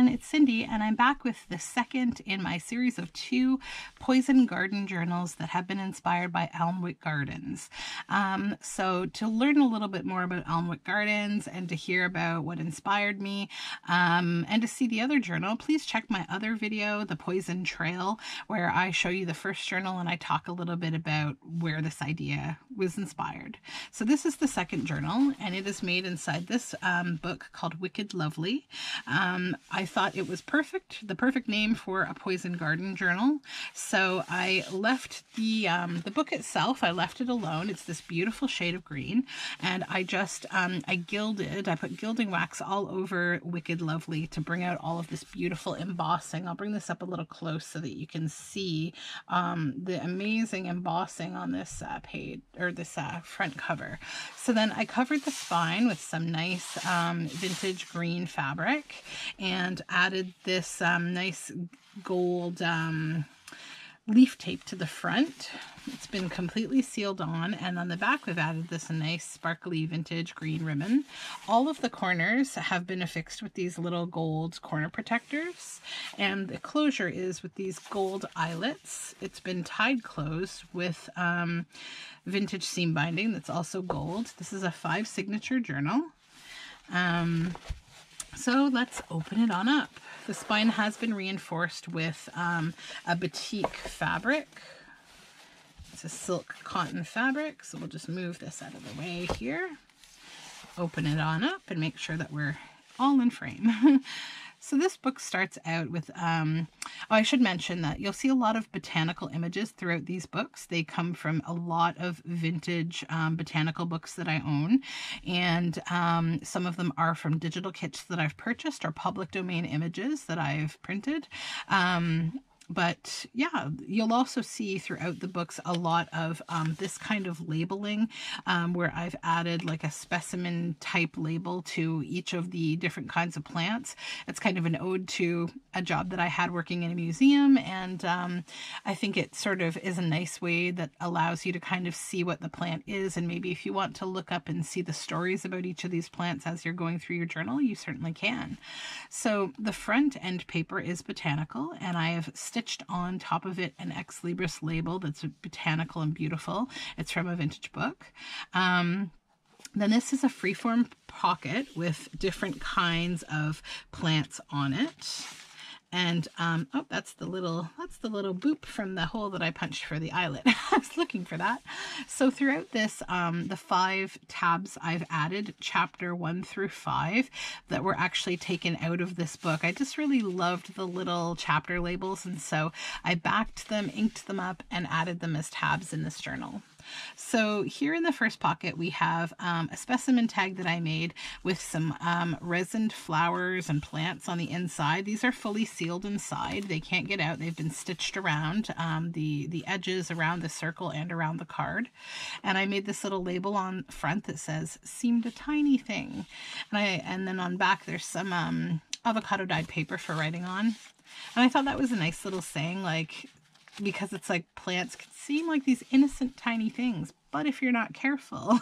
everyone, it's Cindy, and I'm back with the second in my series of 2 poison garden journals that have been inspired by Alnwick Gardens. So to learn a little bit more about Alnwick Gardens and to hear about what inspired me and to see the other journal, please check my other video, The Poison Trail, where I show you the first journal and I talk a little bit about where this idea was inspired. So this is the second journal, and it is made inside this book called Wicked Lovely. I thought it was perfect, the perfect name for a poison garden journal. So I left the book itself, I left it alone. It's this beautiful shade of green, and I just, I put gilding wax all over Wicked Lovely to bring out all of this beautiful embossing. I'll bring this up a little close so that you can see the amazing embossing on this page, or this front cover. So then I covered the spine with some nice vintage green fabric and added this nice gold leaf tape to the front. It's been completely sealed on, and on the back we've added this nice sparkly vintage green ribbon. All of the corners have been affixed with these little gold corner protectors, and the closure is with these gold eyelets. It's been tied closed with vintage seam binding that's also gold. This is a 5 signature journal. So let's open it on up. The spine has been reinforced with a batik fabric. It's a silk cotton fabric, so we'll just move this out of the way here. Open it on up and make sure that we're all in frame. So this book starts out with, I should mention that you'll see a lot of botanical images throughout these books. They come from a lot of vintage botanical books that I own, and some of them are from digital kits that I've purchased or public domain images that I've printed. But yeah, you'll also see throughout the books a lot of this kind of labeling where I've added like a specimen type label to each of the different kinds of plants. It's kind of an ode to a job that I had working in a museum, and I think it sort of is a nice way that allows you to kind of see what the plant is, and maybe if you want to look up and see the stories about each of these plants as you're going through your journal, you certainly can. So the front end paper is botanical, and I have stitched on top of it an Ex Libris label that's botanical and beautiful. It's from a vintage book. Then this is a freeform pocket with different kinds of plants on it. And oh, that's the little boop from the hole that I punched for the eyelet. I was looking for that. So throughout this, the 5 tabs I've added, chapter 1 through 5, that were actually taken out of this book. I just really loved the little chapter labels, and so I backed them, inked them up, and added them as tabs in this journal. So here in the first pocket we have a specimen tag that I made with some resined flowers and plants on the inside. These are fully sealed inside. They can't get out. They've been stitched around the edges around the circle and around the card. And I made this little label on front that says, "Seemed a tiny thing." And then on back there's some avocado dyed paper for writing on. And I thought that was a nice little saying, like, because it's like plants can seem like these innocent tiny things, but if you're not careful.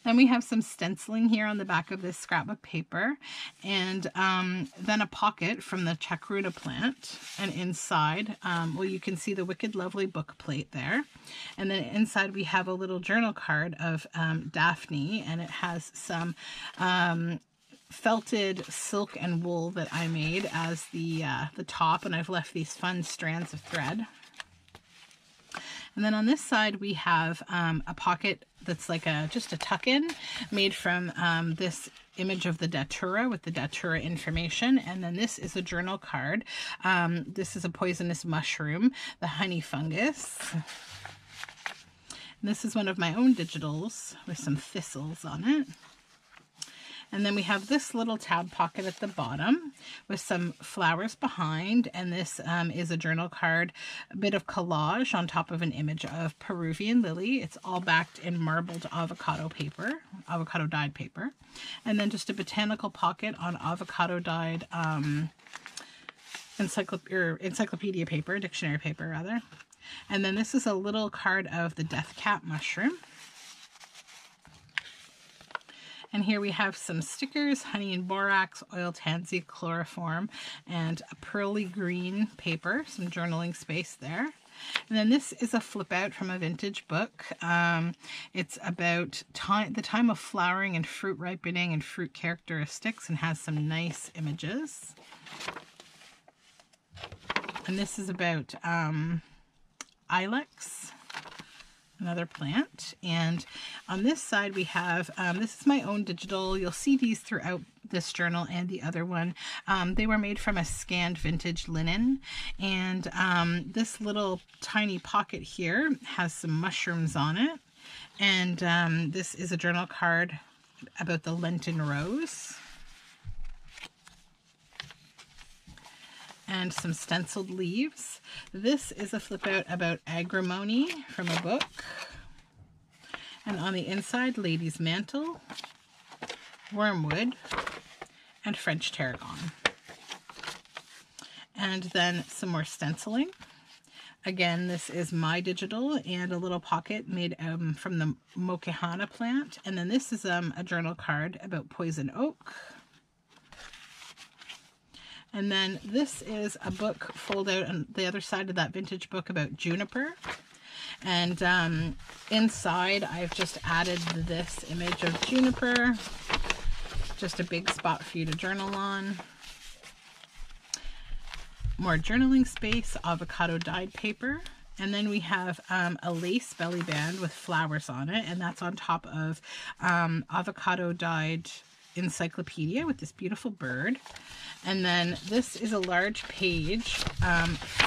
Then we have some stenciling here on the back of this scrapbook paper, and then a pocket from the chacruna plant, and inside, well, you can see the Wicked Lovely book plate there, and then inside we have a little journal card of Daphne, and it has some felted silk and wool that I made as the top, and I've left these fun strands of thread. And then on this side we have a pocket that's like just a tuck-in made from this image of the datura with the datura information. And then this is a journal card. This is a poisonous mushroom, the honey fungus. And this is one of my own digitals with some thistles on it. And then we have this little tab pocket at the bottom with some flowers behind, and this is a journal card, a bit of collage on top of an image of Peruvian lily. It's all backed in marbled avocado paper, avocado dyed paper, and then just a botanical pocket on avocado dyed encyclopedia paper, dictionary paper rather. And then this is a little card of the death cap mushroom. And here we have some stickers, honey and borax, oil tansy, chloroform, and a pearly green paper, some journaling space there. And then this is a flip out from a vintage book. It's about the time of flowering and fruit ripening and fruit characteristics, and has some nice images. And this is about ilex, another plant. And on this side we have, this is my own digital. You'll see these throughout this journal and the other one. They were made from a scanned vintage linen. And this little tiny pocket here has some mushrooms on it. And this is a journal card about the Lenten rose. And some stenciled leaves. This is a flip out about agrimony from a book. And on the inside, lady's mantle, wormwood, and French tarragon. And then some more stenciling. Again, this is my digital and a little pocket made from the Mokihana plant. And then this is a journal card about poison oak. And then this is a book fold out on the other side of that vintage book about juniper. And inside I've just added this image of juniper. Just a big spot for you to journal on. More journaling space, avocado dyed paper. And then we have a lace belly band with flowers on it. And that's on top of avocado dyed encyclopedia with this beautiful bird. And then this is a large page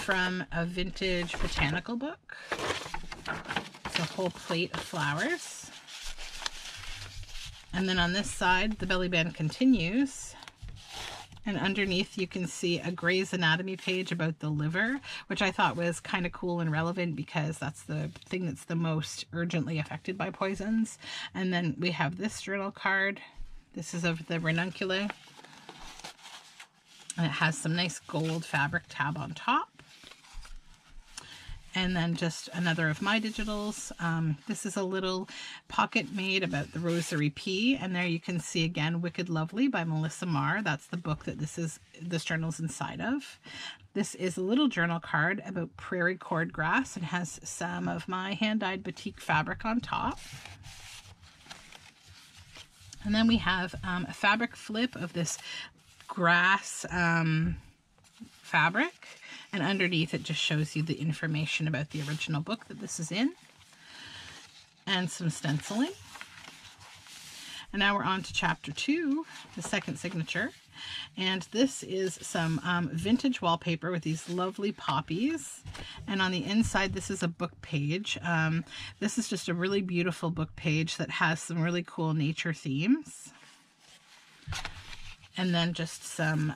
from a vintage botanical book. It's a whole plate of flowers. And then on this side, the belly band continues. And underneath you can see a Grey's Anatomy page about the liver, which I thought was kind of cool and relevant because that's the thing that's the most urgently affected by poisons. And then we have this journal card. This is of the ranunculi. And it has some nice gold fabric tab on top. And then just another of my digitals. This is a little pocket made about the rosary pea. And there you can see again, Wicked Lovely by Melissa Marr. That's the book that this journal's inside of. This is a little journal card about prairie cordgrass and has some of my hand-dyed batik fabric on top. And then we have a fabric flip of this grass fabric. And underneath it just shows you the information about the original book that this is in. And some stenciling. And now we're on to chapter 2, the second signature. And this is some vintage wallpaper with these lovely poppies. And on the inside, this is a book page. This is just a really beautiful book page that has some really cool nature themes. And then just some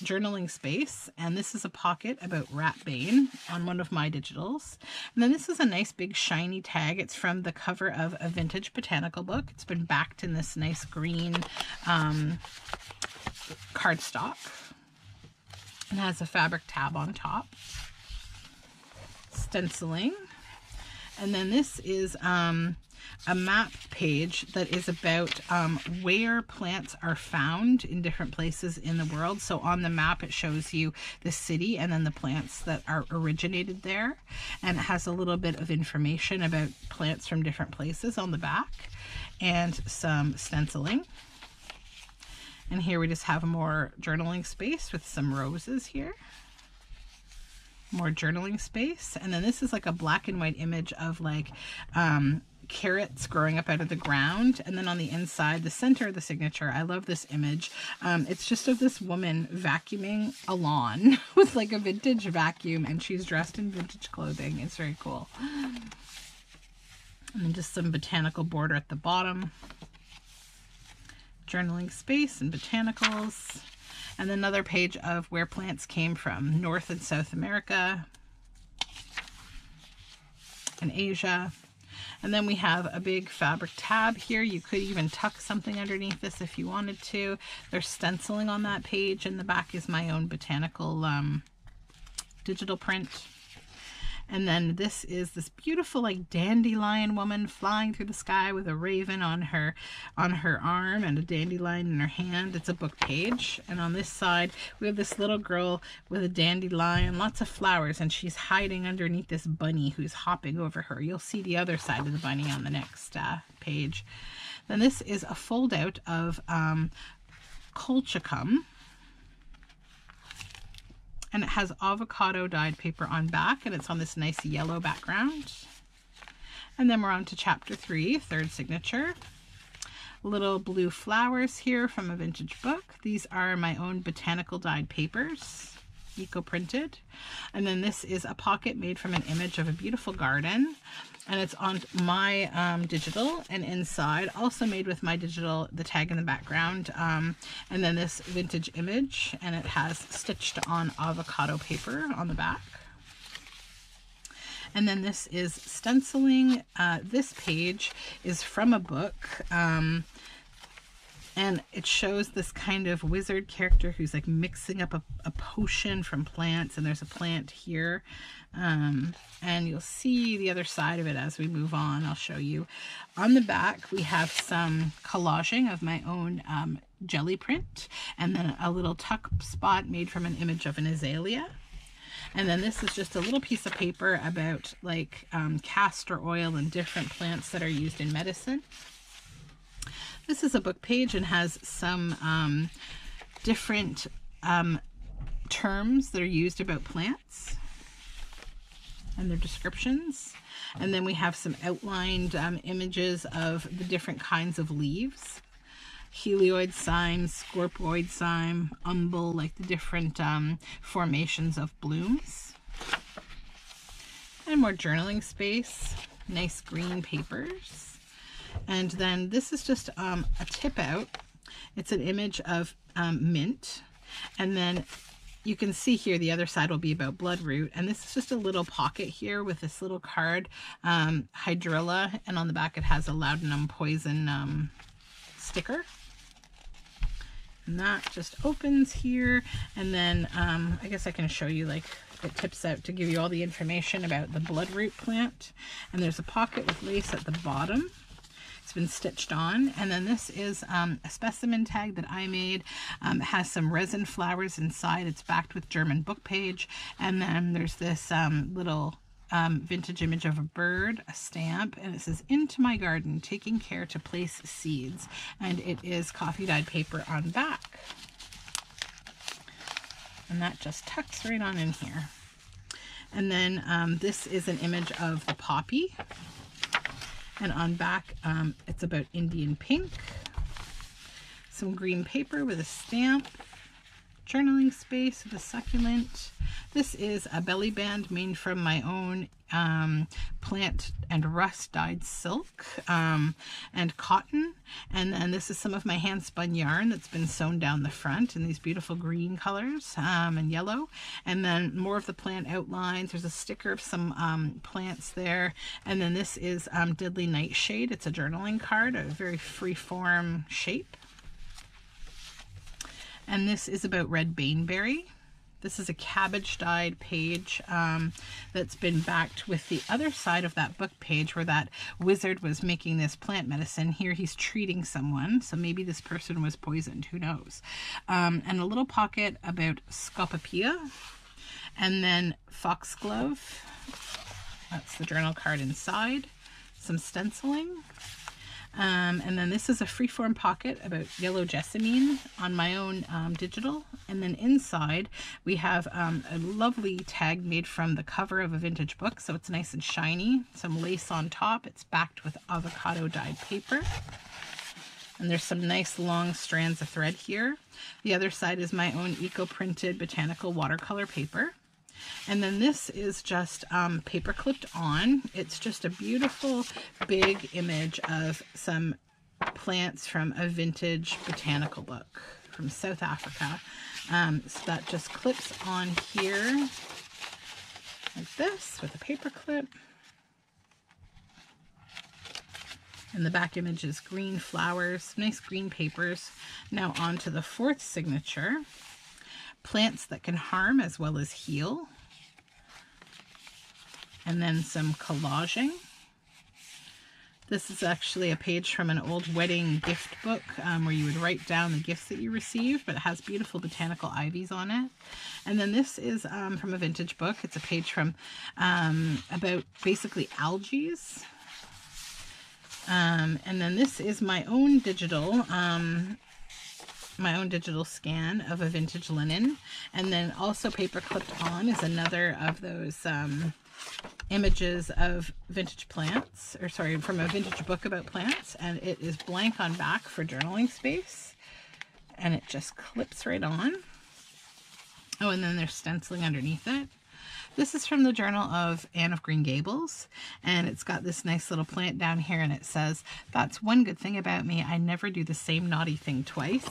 journaling space. And this is a pocket about ratbane on one of my digitals. And then this is a nice big shiny tag. It's from the cover of a vintage botanical book. It's been backed in this nice green cardstock and has a fabric tab on top. Stenciling. And then this is a map page that is about where plants are found in different places in the world. So on the map it shows you the city and then the plants that are originated there, and it has a little bit of information about plants from different places on the back and some stenciling. And here we just have more journaling space with some roses here. More journaling space. And then this is like a black and white image of like carrots growing up out of the ground. And then on the inside, the center of the signature, I love this image. It's just of this woman vacuuming a lawn with like a vintage vacuum, and she's dressed in vintage clothing. It's very cool. And then just some botanical border at the bottom. Journaling space and botanicals. And another page of where plants came from, North and South America and Asia. And then we have a big fabric tab here. You could even tuck something underneath this if you wanted to. There's stenciling on that page, and the back is my own botanical digital print. And then this is this beautiful like dandelion woman flying through the sky with a raven on her arm and a dandelion in her hand. It's a book page. And on this side we have this little girl with a dandelion, lots of flowers, and she's hiding underneath this bunny who's hopping over her. You'll see the other side of the bunny on the next page. Then this is a fold out of colchicum, and it has avocado dyed paper on back, and it's on this nice yellow background. And then we're on to chapter 3, third signature. Little blue flowers here from a vintage book. These are my own botanical dyed papers, eco-printed. And then this is a pocket made from an image of a beautiful garden, and it's on my digital, and inside also made with my digital, the tag in the background, and then this vintage image, and it has stitched on avocado paper on the back. And then this is stenciling. This page is from a book, and it shows this kind of wizard character who's like mixing up a potion from plants, and there's a plant here. And you'll see the other side of it as we move on. I'll show you. On the back we have some collaging of my own jelly print, and then a little tuck spot made from an image of an azalea. And then this is just a little piece of paper about like castor oil and different plants that are used in medicine. This is a book page and has some different terms that are used about plants and their descriptions. And then we have some outlined images of the different kinds of leaves. Helioid cyme, scorpioid cyme, umbel, like the different formations of blooms. And more journaling space, nice green papers. And then this is just a tip out. It's an image of mint. And then you can see here the other side will be about bloodroot. And this is just a little pocket here with this little card, hydrilla. And on the back it has a laudanum poison sticker. And that just opens here. And then I guess I can show you, like, it tips out to give you all the information about the bloodroot plant. And there's a pocket with lace at the bottom. It's been stitched on. And then this is a specimen tag that I made. It has some resin flowers inside. It's backed with German book page. And then there's this little vintage image of a bird, a stamp, and it says, "Into my garden, taking care to place seeds." And it is coffee dyed paper on back. And that just tucks right on in here. And then this is an image of the poppy. And on back, it's about Indian pink. Some green paper with a stamp. Journaling space with a succulent. This is a belly band made from my own plant and rust dyed silk and cotton. And then this is some of my hand spun yarn that's been sewn down the front in these beautiful green colors and yellow. And then more of the plant outlines. There's a sticker of some plants there. And then this is Deadly Nightshade. It's a journaling card, a very free-form shape. And this is about red baneberry. This is a cabbage dyed page that's been backed with the other side of that book page where that wizard was making this plant medicine. Here he's treating someone, so maybe this person was poisoned, who knows. And a little pocket about Scopopeia. And then foxglove. That's the journal card inside. Some stenciling. And then this is a freeform pocket about yellow jessamine on my own digital. And then inside we have a lovely tag made from the cover of a vintage book, so it's nice and shiny. Some lace on top. It's backed with avocado dyed paper. And there's some nice long strands of thread here. The other side is my own eco-printed botanical watercolor paper. And then this is just paper clipped on. It's just a beautiful big image of some plants from a vintage botanical book from South Africa. So that just clips on here like this with a paper clip. And the back image is green flowers, nice green papers. Now on to the fourth signature. Plants that can harm as well as heal. and then some collaging. This is actually a page from an old wedding gift book where you would write down the gifts that you received, but it has beautiful botanical ivies on it. And then this is from a vintage book. It's a page from about basically algae. And then this is my own digital scan of a vintage linen. And then also paper clipped on is another of those images of vintage plants, or sorry, from a vintage book about plants, and it is blank on back for journaling space, and it just clips right on. Oh, and then there's stenciling underneath it. This is from the journal of Anne of Green Gables, and it's got this nice little plant down here, and it says, "That's one good thing about me, I never do the same naughty thing twice."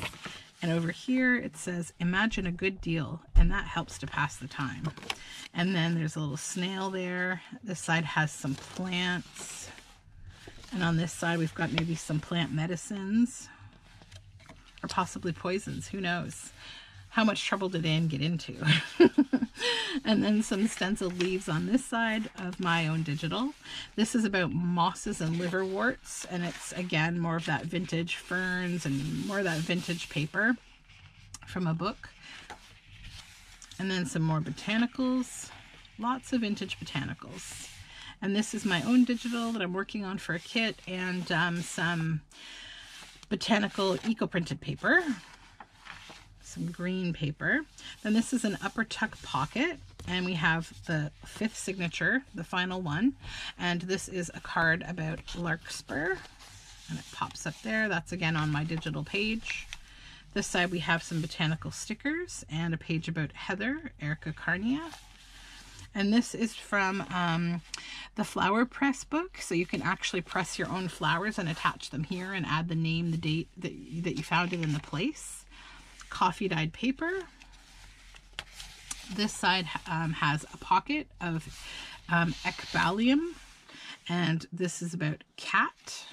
And over here it says, "Imagine a good deal," and that helps to pass the time. And then there's a little snail there. This side has some plants. And on this side we've got maybe some plant medicines, or possibly poisons, who knows? How much trouble did Anne get into? And then some stenciled leaves on this side of my own digital. This is about mosses and liverworts, and it's again more of that vintage ferns and more of that vintage paper from a book. And then some more botanicals, lots of vintage botanicals. And this is my own digital that I'm working on for a kit, and some botanical eco-printed paper. Some green paper. Then this is an upper tuck pocket, and we have the 5th signature, the final one, and this is a card about larkspur, and it pops up there. That's again on my digital page. This side we have some botanical stickers and a page about heather, Erica Carnia. And this is from the flower press book, so you can actually press your own flowers and attach them here and add the name, the date that you found it in the place. Coffee dyed paper. This side has a pocket of ecbalium, and this is about cat.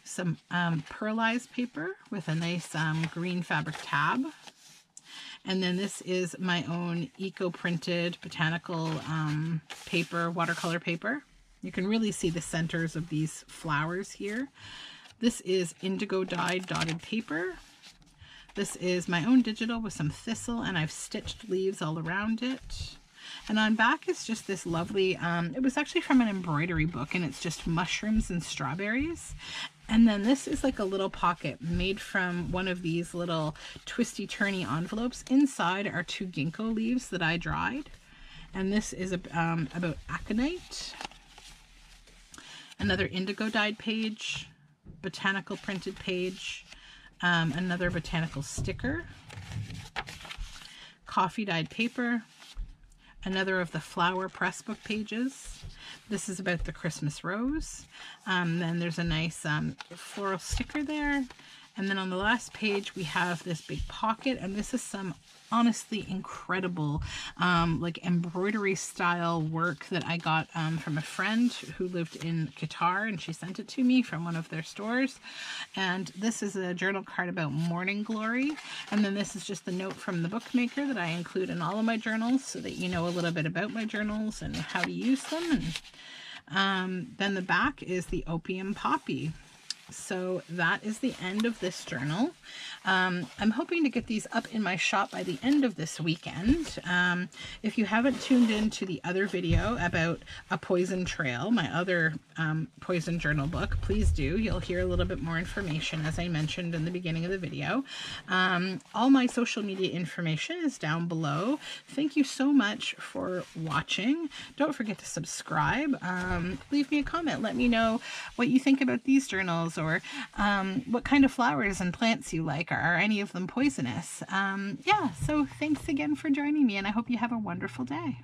Some pearlized paper with a nice green fabric tab. And then this is my own eco-printed botanical paper, watercolor paper. You can really see the centers of these flowers here. This is indigo dyed dotted paper. This is my own digital with some thistle, and I've stitched leaves all around it. And on back is just this lovely, it was actually from an embroidery book, and it's just mushrooms and strawberries. And then this is like a little pocket made from one of these little twisty turny envelopes. Inside are 2 ginkgo leaves that I dried. And this is about aconite. Another indigo dyed page. Botanical printed page, another botanical sticker, coffee dyed paper, another of the flower press book pages. This is about the Christmas rose. Then there's a nice floral sticker there. And then on the last page we have this big pocket, and this is some honestly incredible like embroidery style work that I got from a friend who lived in Qatar, and she sent it to me from one of their stores. And this is a journal card about morning glory, and then this is just the note from the bookmaker that I include in all of my journals so that you know a little bit about my journals and how to use them. And then the back is the opium poppy. So that is the end of this journal. I'm hoping to get these up in my shop by the end of this weekend. If you haven't tuned in to the other video about A Poison Trail, my other poison journal book, please do. You'll hear a little bit more information, as I mentioned in the beginning of the video. All my social media information is down below. Thank you so much for watching. Don't forget to subscribe. Leave me a comment. Let me know what you think about these journals, or what kind of flowers and plants you like. Are any of them poisonous? Yeah, so thanks again for joining me, and I hope you have a wonderful day.